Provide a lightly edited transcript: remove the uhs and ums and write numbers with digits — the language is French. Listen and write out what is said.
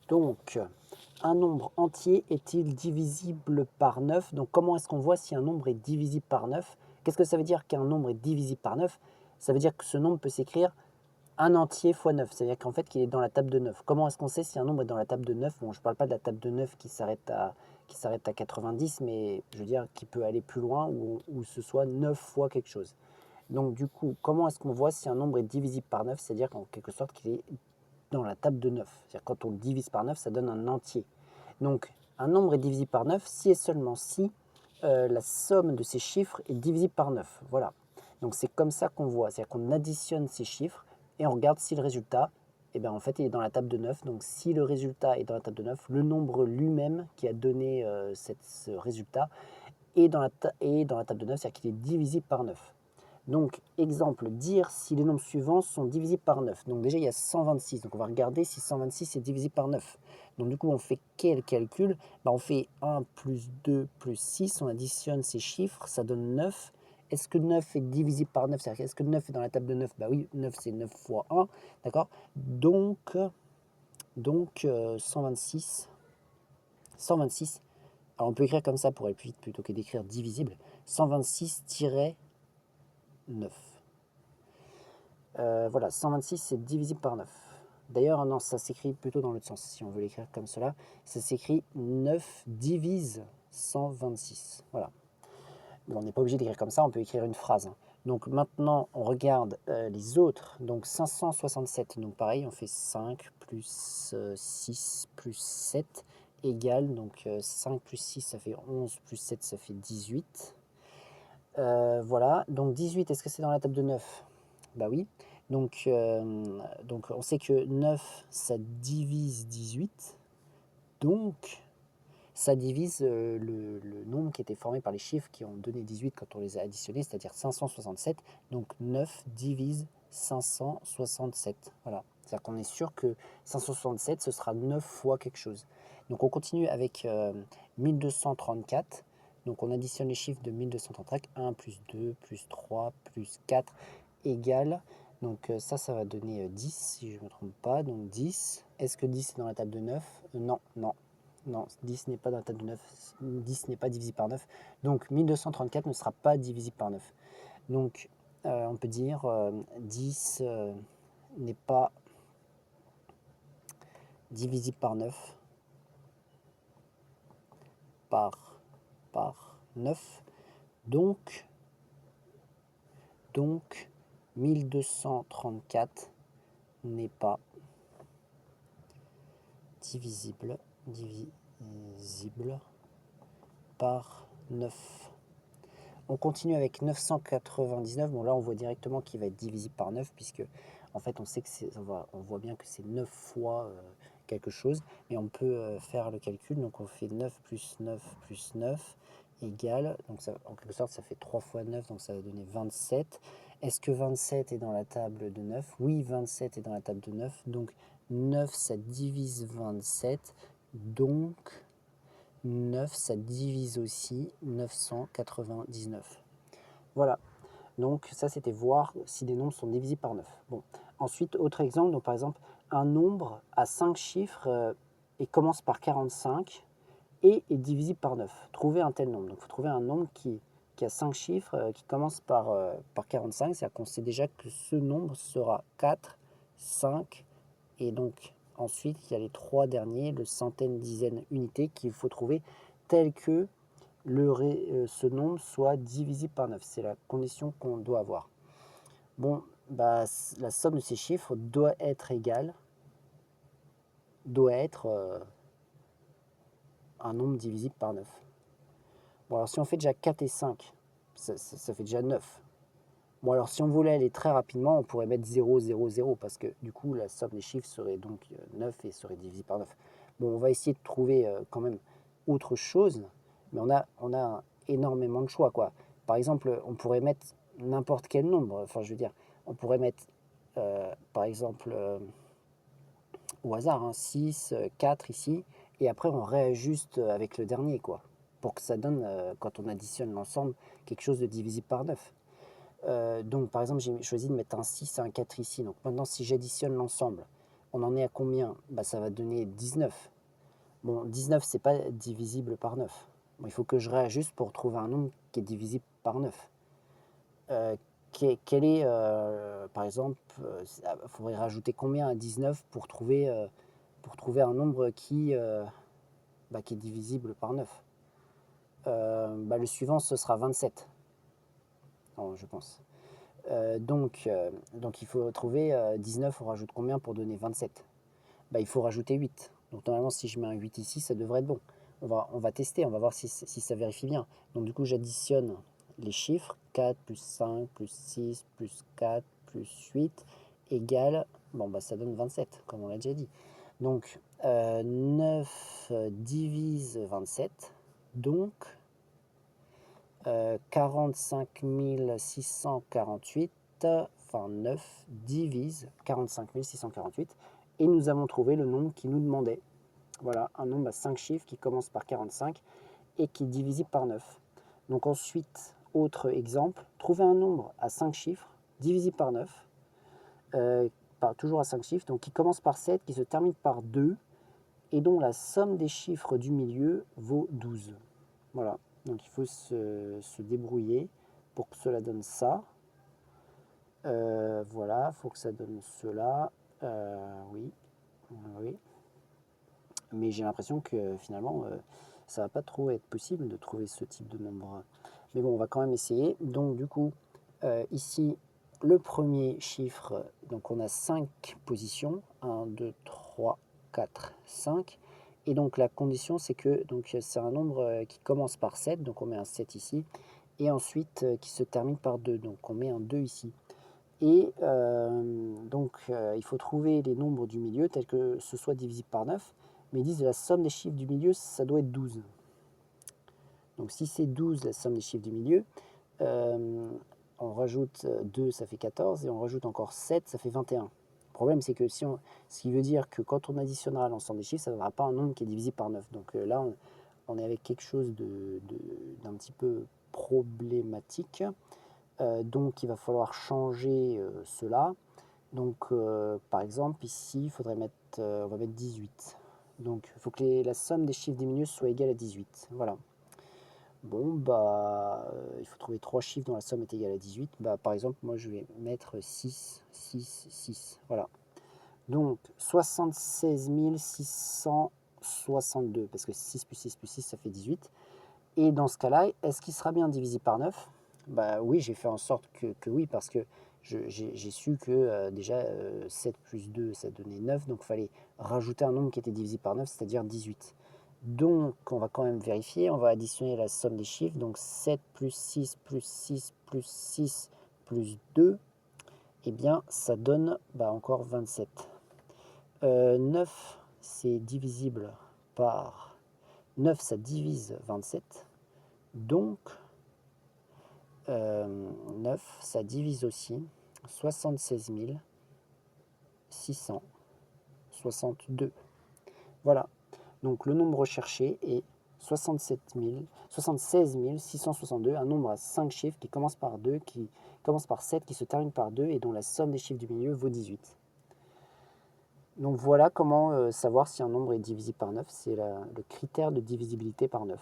Donc, un nombre entier est-il divisible par 9? Donc, comment est-ce qu'on voit si un nombre est divisible par 9? Qu'est-ce que ça veut dire qu'un nombre est divisible par 9? Ça veut dire que ce nombre peut s'écrire un entier fois 9. C'est-à-dire qu'en fait, qu'il est dans la table de 9. Comment est-ce qu'on sait si un nombre est dans la table de 9? Bon, je ne parle pas de la table de 9 qui s'arrête à 90, mais je veux dire qui peut aller plus loin ou ce soit 9 fois quelque chose. Donc, du coup, comment est-ce qu'on voit si un nombre est divisible par 9? C'est-à-dire qu'en quelque sorte qu'il est dans la table de 9. C'est-à-dire quand on le divise par 9, ça donne un entier. Donc, un nombre est divisible par 9 si et seulement si la somme de ces chiffres est divisible par 9. Voilà. Donc, c'est comme ça qu'on voit. C'est-à-dire qu'on additionne ces chiffres et on regarde si le résultat, eh bien, en fait, il est dans la table de 9. Donc, si le résultat est dans la table de 9, le nombre lui-même qui a donné ce résultat est dans la table de 9, c'est-à-dire qu'il est divisible par 9. Donc, exemple, dire si les nombres suivants sont divisibles par 9. Donc déjà, il y a 126. Donc on va regarder si 126 est divisible par 9. Donc du coup, on fait quel calcul? On fait 1 plus 2 plus 6. On additionne ces chiffres, ça donne 9. Est-ce que 9 est divisible par 9? C'est-à-dire, est-ce que 9 est dans la table de 9? Bah oui, 9 c'est 9 fois 1. D'accord? Donc 126. 126. Alors on peut écrire comme ça pour aller plus vite plutôt que d'écrire divisible. 126-9. Voilà, 126 c'est divisible par 9. D'ailleurs, non, ça s'écrit plutôt dans l'autre sens, si on veut l'écrire comme cela. Ça s'écrit 9 divise 126. Voilà. Bon, on n'est pas obligé d'écrire comme ça, on peut écrire une phrase. Donc maintenant, on regarde les autres. Donc 567, donc pareil, on fait 5 plus 6 plus 7 égale, donc 5 plus 6 ça fait 11, plus 7 ça fait 18. Voilà, donc 18, est-ce que c'est dans la table de 9? Bah oui. Donc on sait que 9, ça divise 18. Donc, ça divise le nombre qui était formé par les chiffres qui ont donné 18 quand on les a additionnés, c'est-à-dire 567. Donc, 9 divise 567. Voilà. C'est-à-dire qu'on est sûr que 567, ce sera 9 fois quelque chose. Donc, on continue avec 1234. Donc, on additionne les chiffres de 1234. 1 plus 2 plus 3 plus 4 égale. Donc ça va donner 10 si je ne me trompe pas. Donc 10. Est-ce que 10 est dans la table de 9? Non, non. Non, 10 n'est pas dans la table de 9. 10 n'est pas divisible par 9. Donc 1234 ne sera pas divisible par 9. Donc on peut dire 10 n'est pas divisible par 9 par 9. Donc 1234 n'est pas divisible par 9. On continue avec 999. Bon, là, on voit directement qu'il va être divisible par 9, puisque, en fait, on sait que on voit bien que c'est 9 fois quelque chose. Mais on peut faire le calcul. Donc, on fait 9 plus 9 plus 9 égale. Donc, ça, en quelque sorte, ça fait 3 fois 9, donc ça va donner 27. Est-ce que 27 est dans la table de 9? Oui, 27 est dans la table de 9. Donc, 9, ça divise 27. Donc, 9, ça divise aussi 999. Voilà, donc ça c'était voir si des nombres sont divisibles par 9. Bon. Ensuite, autre exemple, donc par exemple, un nombre a 5 chiffres et commence par 45 et est divisible par 9. Trouvez un tel nombre. Donc il faut trouver un nombre qui a 5 chiffres qui commence par 45, c'est-à-dire qu'on sait déjà que ce nombre sera 4, 5 et donc ensuite, il y a les 3 derniers, le centaine, dizaine, unité, qu'il faut trouver tel que ce nombre soit divisible par 9. C'est la condition qu'on doit avoir. Bon, bah, la somme de ces chiffres doit être égale, doit être un nombre divisible par 9. Bon, alors si on fait déjà 4 et 5, ça fait déjà 9. Bon, alors si on voulait aller très rapidement, on pourrait mettre 0, 0, 0, parce que du coup, la somme des chiffres serait donc 9 et serait divisible par 9. Bon, on va essayer de trouver quand même autre chose, mais on a énormément de choix, quoi. Par exemple, on pourrait mettre n'importe quel nombre. Enfin, je veux dire, on pourrait mettre, par exemple, au hasard, hein, 6, 4 ici, et après on réajuste avec le dernier, quoi, pour que ça donne, quand on additionne l'ensemble, quelque chose de divisible par 9. Donc par exemple, j'ai choisi de mettre un 6 et un 4 ici. Donc maintenant, si j'additionne l'ensemble, On en est à combien? Bah, ça va donner 19. Bon, 19, c'est pas divisible par 9. Bon, il faut que je réajuste pour trouver un nombre qui est divisible par 9. Quel est, par exemple, il faudrait rajouter combien à 19 pour trouver un nombre qui est divisible par 9? Bah, le suivant, ce sera 27, je pense. Donc il faut trouver 19, on rajoute combien pour donner 27? Bah, il faut rajouter 8. Donc normalement, si je mets un 8 ici, ça devrait être bon. On va tester, on va voir si ça vérifie bien. Donc du coup, j'additionne les chiffres. 4 plus 5 plus 6 plus 4 plus 8 égale, bon, bah, ça donne 27, comme on l'a déjà dit. Donc 9 divise 27, donc 45 648, enfin 9 divise 45 648, et nous avons trouvé le nombre qui nous demandait. Voilà, un nombre à 5 chiffres qui commence par 45 et qui est divisible par 9. Donc ensuite, autre exemple, trouver un nombre à 5 chiffres divisible par 9, toujours à 5 chiffres, donc qui commence par 7, qui se termine par 2, et dont la somme des chiffres du milieu vaut 12. Voilà, donc il faut se débrouiller pour que cela donne ça. Voilà, il faut que ça donne cela. Oui, oui. Mais j'ai l'impression que finalement, ça va pas trop être possible de trouver ce type de nombre. Mais bon, on va quand même essayer. Donc du coup, ici, le premier chiffre, donc on a 5 positions. 1, 2, 3, 4, 5. Et donc la condition, c'est que c'est un nombre qui commence par 7, donc on met un 7 ici, et ensuite qui se termine par 2, donc on met un 2 ici. Et il faut trouver les nombres du milieu tels que ce soit divisible par 9, mais ils disent la somme des chiffres du milieu, ça doit être 12. Donc si c'est 12 la somme des chiffres du milieu, on rajoute 2, ça fait 14, et on rajoute encore 7, ça fait 21. Le problème, c'est que ce qui veut dire que quand on additionnera l'ensemble des chiffres, ça ne donnera pas un nombre qui est divisible par 9. Donc là, on est avec quelque chose d'un petit peu problématique. Donc il va falloir changer cela. Donc par exemple ici, il faudrait mettre, on va mettre 18. Donc il faut que la somme des chiffres diminués soit égale à 18. Voilà. Bon, bah, il faut trouver 3 chiffres dont la somme est égale à 18. Bah, par exemple, moi je vais mettre 6, 6, 6. Voilà. Donc 76 662, parce que 6 plus 6 plus 6, ça fait 18. Et dans ce cas-là, est-ce qu'il sera bien divisé par 9? Bah oui, j'ai fait en sorte que oui, parce que j'ai su que déjà 7 plus 2, ça donnait 9, donc il fallait rajouter un nombre qui était divisé par 9, c'est-à-dire 18. Donc on va quand même vérifier, on va additionner la somme des chiffres, donc 7 plus 6 plus 6 plus 6 plus 2, eh bien ça donne encore 27. 9, c'est divisible par 9, ça divise 27. Donc, 9, ça divise aussi 76 662. Voilà. Donc, le nombre recherché est 76 662, un nombre à 5 chiffres qui commence par 2, qui commence par 7, qui se termine par 2 et dont la somme des chiffres du milieu vaut 18. Donc, voilà comment savoir si un nombre est divisible par 9. C'est le critère de divisibilité par 9.